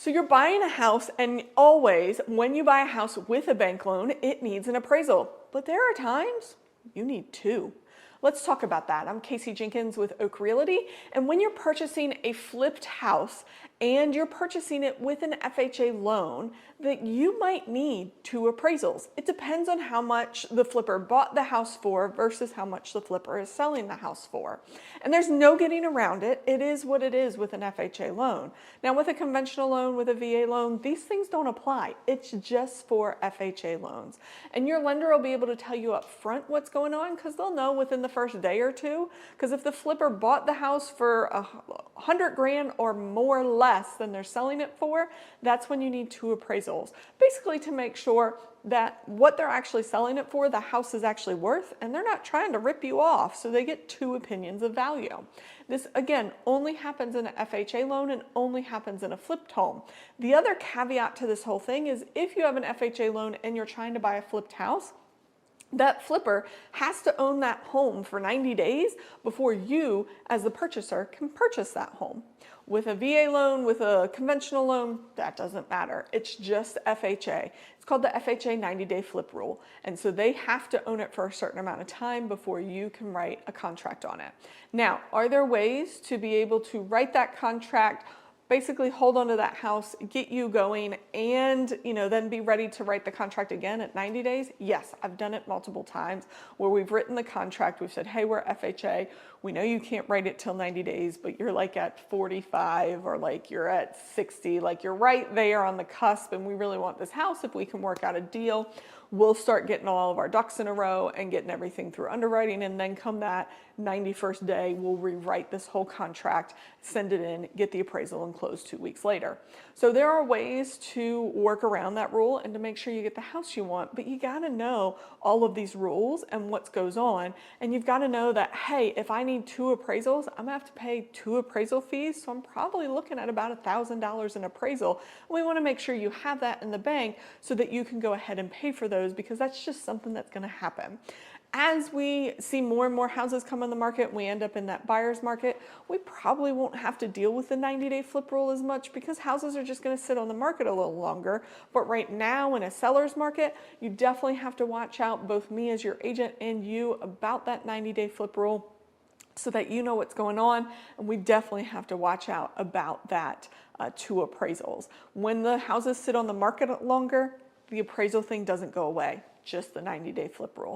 So you're buying a house, and always when you buy a house with a bank loan, it needs an appraisal. But there are times you need two. Let's talk about that. I'm Casey Jenkins with Oak Realty, and when you're purchasing a flipped house and you're purchasing it with an FHA loan, that you might need two appraisals. It depends on how much the flipper bought the house for versus how much the flipper is selling the house for. And there's no getting around it. It is what it is with an FHA loan. Now with a conventional loan, with a VA loan, these things don't apply. It's just for FHA loans. And your lender will be able to tell you up front what's going on because they'll know within the first day or two. Because if the flipper bought the house for $100 grand or more less than they're selling it for, that's when you need two appraisals. Basically to make sure that what they're actually selling it for, the house is actually worth, and they're not trying to rip you off, so they get two opinions of value. This, again, only happens in an FHA loan and only happens in a flipped home. The other caveat to this whole thing is if you have an FHA loan and you're trying to buy a flipped house, that flipper has to own that home for 90 days before you, as the purchaser, can purchase that home. With a VA loan, with a conventional loan, that doesn't matter. It's just FHA. It's called the FHA 90-day flip rule. And so they have to own it for a certain amount of time before you can write a contract on it. Now, are there ways to be able to write that contract, basically hold on to that house, get you going, and then be ready to write the contract again at 90 days? Yes, I've done it multiple times where we've written the contract, we've said, hey, we're FHA, we know you can't write it till 90 days, but you're like at 45 or like you're at 60, like you're right there on the cusp and we really want this house. If we can work out a deal, we'll start getting all of our ducks in a row and getting everything through underwriting, and then come that 91st day, we'll rewrite this whole contract, send it in, get the appraisal, and close 2 weeks later. So there are ways to work around that rule and to make sure you get the house you want, but you gotta know all of these rules and what goes on, and you've gotta know that, hey, if I need two appraisals, I'm gonna have to pay two appraisal fees, so I'm probably looking at about $1,000 in appraisal. And we wanna make sure you have that in the bank so that you can go ahead and pay for those, because that's just something that's gonna happen. As we see more and more houses come on the market and we end up in that buyer's market, we probably won't have to deal with the 90-day flip rule as much because houses are just going to sit on the market a little longer. But right now in a seller's market, you definitely have to watch out, both me as your agent and you, about that 90-day flip rule so that you know what's going on. And we definitely have to watch out about that two appraisals. When the houses sit on the market longer, the appraisal thing doesn't go away, just the 90-day flip rule.